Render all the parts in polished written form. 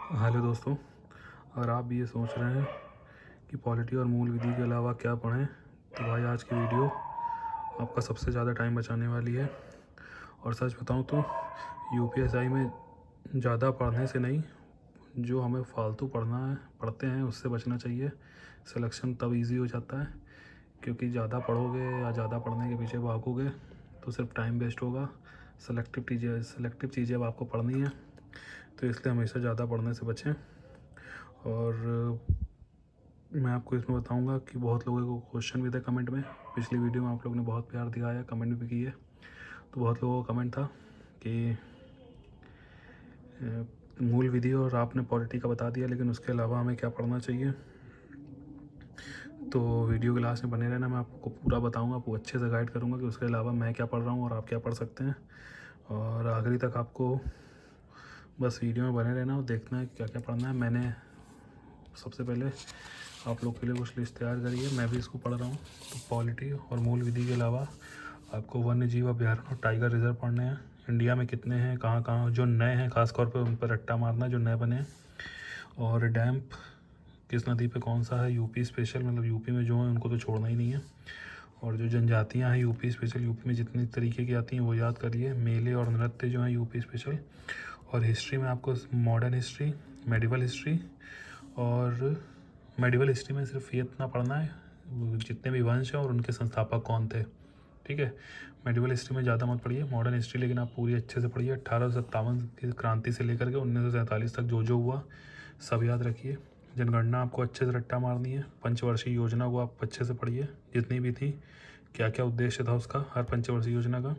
Hello दोस्तों, अगर आप भी ये सोच रहे हैं कि पॉलिटी और मूल विधि के अलावा क्या पढ़ें, तो भाई आज की वीडियो आपका सबसे ज़्यादा टाइम बचाने वाली है। और सच बताऊं तो यूपीएसआई में ज़्यादा पढ़ने से नहीं, जो हमें फालतू पढ़ते हैं उससे बचना चाहिए। सिलेक्शन तब इजी हो जाता है, क्योंकि ज़्यादा पढ़ोगे या ज़्यादा पढ़ने के पीछे भागोगे तो सिर्फ टाइम वेस्ट होगा। सेलेक्टिव चीज़ें अब आपको पढ़नी है, तो इसलिए हमेशा ज़्यादा पढ़ने से बचें। और मैं आपको इसमें बताऊंगा कि बहुत लोगों को क्वेश्चन भी थे कमेंट में। पिछली वीडियो में आप लोगों ने बहुत प्यार दिखाया, कमेंट भी किए, तो बहुत लोगों का कमेंट था कि मूल विधि और आपने पॉलिटी का बता दिया, लेकिन उसके अलावा हमें क्या पढ़ना चाहिए। तो वीडियो के लास्ट में बने रहना, मैं आपको पूरा बताऊंगा, आपको अच्छे से गाइड करूंगा कि उसके अलावा मैं क्या पढ़ रहा हूँ और आप क्या पढ़ सकते हैं। और आखिरी तक आपको बस वीडियो में बने रहना और देखना है क्या क्या पढ़ना है। मैंने सबसे पहले आप लोग के लिए कुछ लिस्ट तैयार करी है, मैं भी इसको पढ़ रहा हूँ। तो पॉलिटी और मूल विधि के अलावा आपको वन्य जीव अभ्यारण्य और टाइगर रिजर्व पढ़ने हैं। इंडिया में कितने हैं, कहाँ कहाँ, जो नए हैं खासतौर पर उन पर रट्टा मारना, जो नए बने हैं। और डैम्प किस नदी पे कौन सा है, यूपी स्पेशल, मतलब यूपी में जो है उनको तो छोड़ना ही नहीं है। और जो जनजातियाँ हैं यूपी स्पेशल, यूपी में जितनी तरीके की आती हैं वो याद करिए। मेले और नृत्य जो हैं यूपी स्पेशल। और हिस्ट्री में आपको मॉडर्न हिस्ट्री, मेडिवल हिस्ट्री, और मेडिवल हिस्ट्री में सिर्फ ये इतना पढ़ना है जितने भी वंश हैं और उनके संस्थापक कौन थे, ठीक है। मेडिवल हिस्ट्री में ज़्यादा मत पढ़िए, मॉडर्न हिस्ट्री लेकिन आप पूरी अच्छे से पढ़िए। 1857 की क्रांति से लेकर के 1947 तक जो जो हुआ सब याद रखिए। जनगणना आपको अच्छे से रट्टा मारनी है। पंचवर्षीय योजना को आप अच्छे से पढ़िए, जितनी भी थी, क्या क्या उद्देश्य था उसका, हर पंचवर्षीय योजना का।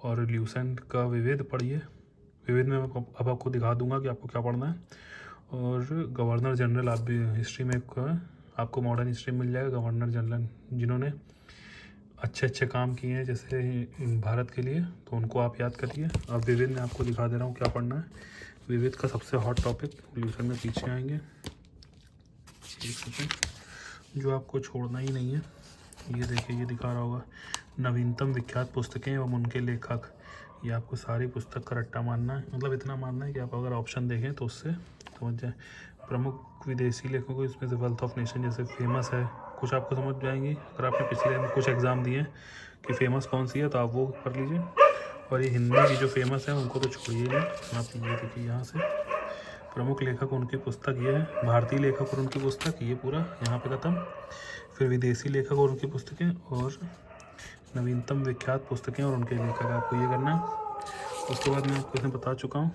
और ल्यूसेंट का विविध पढ़िए। विविध में अब आपको दिखा दूंगा कि आपको क्या पढ़ना है। और गवर्नर जनरल आप भी हिस्ट्री में आपको मॉडर्न हिस्ट्री में मिल जाएगा। गवर्नर जनरल जिन्होंने अच्छे अच्छे काम किए हैं जैसे भारत के लिए, तो उनको आप याद करिए। अब विविध में आपको दिखा दे रहा हूँ क्या पढ़ना है। विविध का सबसे हॉट टॉपिक पोल्यूशन में पीछे आएंगे, एक सेकेंड, जो आपको छोड़ना ही नहीं है। ये देखिए, ये दिखा रहा होगा, नवीनतम विख्यात पुस्तकें एवं उनके लेखक। ये आपको सारी पुस्तक का रट्टा मारना है, मतलब इतना मारना है कि आप अगर ऑप्शन देखें तो उससे समझ जाए। प्रमुख विदेशी लेखकों, इसमें से वेल्थ ऑफ नेशन जैसे फेमस है, कुछ आपको समझ जाएंगी अगर आपने पिछले में कुछ एग्ज़ाम दिए कि फेमस कौन सी है, तो आप वो पढ़ लीजिए। और ये हिंदी की जो फेमस है उनको तो छोड़िए नहीं। आप ये देखिए, यहाँ से प्रमुख लेखक उनकी पुस्तक ये है, भारतीय लेखक और उनकी पुस्तक, ये पूरा यहाँ पे ख़त्म। फिर विदेशी लेखक और उनकी पुस्तकें, और नवीनतम विख्यात पुस्तकें और उनके लेखक, आपको ये करना है। उसके बाद मैं आपको इसमें बता चुका हूँ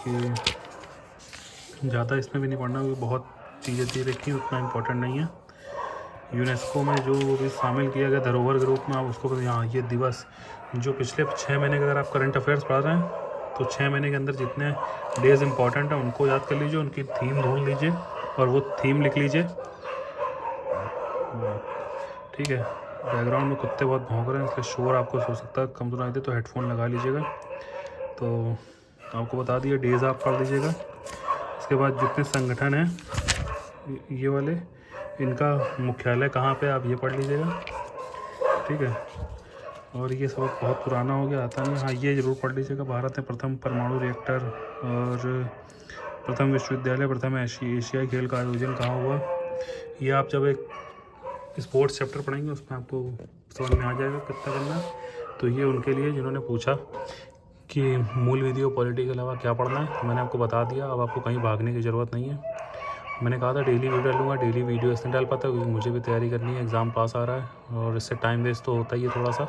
कि ज़्यादा इसमें भी नहीं पढ़ना, क्योंकि बहुत चीज़ें दे रखी हैं, उतना इम्पोर्टेंट नहीं है। यूनेस्को में जो भी शामिल किया गया धरोहर ग्रुप में, आप उसको यहाँ ये दिवस, जो पिछले 6 महीने के अगर आप करंट अफेयर्स पढ़ रहे हैं तो 6 महीने के अंदर जितने डेज इंपॉर्टेंट हैं उनको याद कर लीजिए, उनकी थीम ढूंढ लीजिए और वो थीम लिख लीजिए, ठीक है। बैकग्राउंड में कुत्ते बहुत भौंक रहे हैं, इसलिए शोर आपको हो सकता है कम सुनाई दे, तो हेडफोन लगा लीजिएगा। तो आपको बता दिया, डेज आप पढ़ लीजिएगा। इसके बाद जितने संगठन हैं ये वाले, इनका मुख्यालय कहाँ पे, आप ये पढ़ लीजिएगा, ठीक है। और ये सबक बहुत पुराना हो गया, आता नहीं। हाँ, ये ज़रूर पढ़ लीजिएगा, भारत में प्रथम परमाणु रिएक्टर और प्रथम विश्वविद्यालय, प्रथम एशियाई खेल का आयोजन कहाँ हुआ। ये आप जब एक स्पोर्ट्स चैप्टर पढ़ेंगे उसमें आपको समझ में आ जाएगा कितना करना। तो ये उनके लिए जिन्होंने पूछा कि मूल विधि और पॉलिटी के अलावा क्या पढ़ना है, तो मैंने आपको बता दिया। अब आपको कहीं भागने की ज़रूरत नहीं है। मैंने कहा था डेली वीडियो डालूंगा, डेली वीडियो इसलिए डाल पाता क्योंकि मुझे भी तैयारी करनी है, एग्ज़ाम पास आ रहा है और इससे टाइम वेस्ट तो होता ही है थोड़ा सा।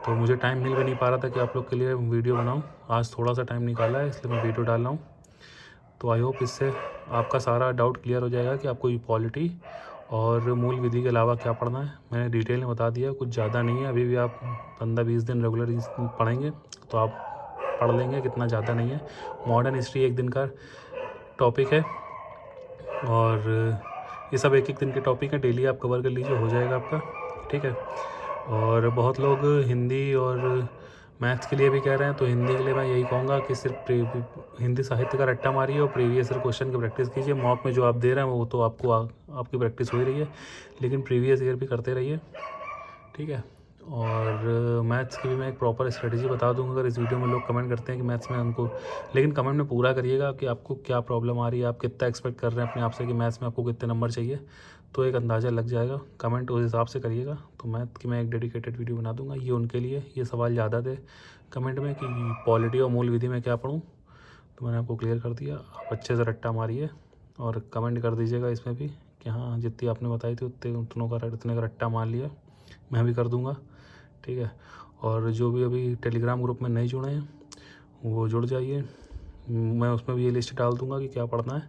तो मुझे टाइम मिल भी नहीं पा रहा था कि आप लोग के लिए वीडियो बनाऊं। आज थोड़ा सा टाइम निकाला है, इसलिए मैं वीडियो डाल रहा हूँ। तो आई होप इससे आपका सारा डाउट क्लियर हो जाएगा कि आपको ये पॉलिटी और मूल विधि के अलावा क्या पढ़ना है। मैंने डिटेल में बता दिया, कुछ ज़्यादा नहीं है। अभी भी आप 15-20 दिन रेगुलर पढ़ेंगे तो आप पढ़ लेंगे, कितना ज़्यादा नहीं है। मॉडर्न हिस्ट्री 1 दिन का टॉपिक है और ये सब 1-1 दिन के टॉपिक हैं, डेली आप कवर कर लीजिए, हो जाएगा आपका, ठीक है। और बहुत लोग हिंदी और मैथ्स के लिए भी कह रहे हैं, तो हिंदी के लिए मैं यही कहूँगा कि सिर्फ हिंदी साहित्य का रट्टा मारिए और प्रीवियस ईयर क्वेश्चन की प्रैक्टिस कीजिए। मॉक में जो आप दे रहे हैं वो तो आपको आपकी प्रैक्टिस हो ही रही है, लेकिन प्रीवियस ईयर भी करते रहिए, ठीक है। और मैथ्स की भी मैं एक प्रॉपर स्ट्रेटजी बता दूँगा। अगर इस वीडियो में लोग कमेंट करते हैं कि मैथ्स में उनको, लेकिन कमेंट में पूरा करिएगा कि आपको क्या प्रॉब्लम आ रही है, आप कितना एक्सपेक्ट कर रहे हैं अपने आप से कि मैथ्स में आपको कितने नंबर चाहिए, तो एक अंदाज़ा लग जाएगा। कमेंट उस हिसाब से करिएगा, तो मैथ की मैं एक डेडिकेटेड वीडियो बना दूँगा। ये उनके लिए, ये सवाल ज़्यादा थे कमेंट में कि पॉलिटी और मूल विधि में क्या पढ़ूँ, तो मैंने आपको क्लियर कर दिया। आप अच्छे से रट्टा मारिए और कमेंट कर दीजिएगा इसमें भी कि हाँ, जितनी आपने बताई थी उतने का रट्टा मार लिया। मैं भी कर दूँगा, ठीक है। और जो भी अभी टेलीग्राम ग्रुप में नहीं जुड़े हैं वो जुड़ जाइए। मैं उसमें भी ये लिस्ट डाल दूँगा कि क्या पढ़ना है,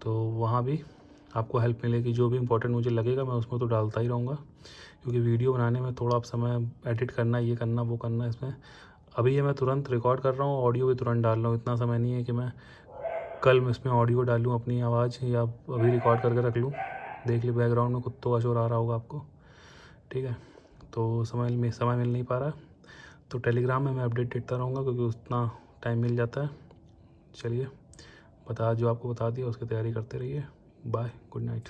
तो वहाँ भी आपको हेल्प मिलेगी। जो भी इंपॉर्टेंट मुझे लगेगा मैं उसमें तो डालता ही रहूँगा, क्योंकि वीडियो बनाने में थोड़ा समय एडिट करना, ये करना वो करना, इसमें अभी ये मैं तुरंत रिकॉर्ड कर रहा हूँ, ऑडियो भी तुरंत डाल रहा हूँ। इतना समय नहीं है कि मैं कल मैं इसमें ऑडियो डालूँ अपनी आवाज़, या अभी रिकॉर्ड करके रख लूँ। देख ली बैकग्राउंड में कुत्तों का शोर आ रहा होगा आपको, ठीक है। तो समय मिल नहीं पा रहा है, तो टेलीग्राम में मैं अपडेट देता रहूँगा, क्योंकि उतना टाइम मिल जाता है। चलिए, जो आपको बता दिया उसकी तैयारी करते रहिए। Bye, good night.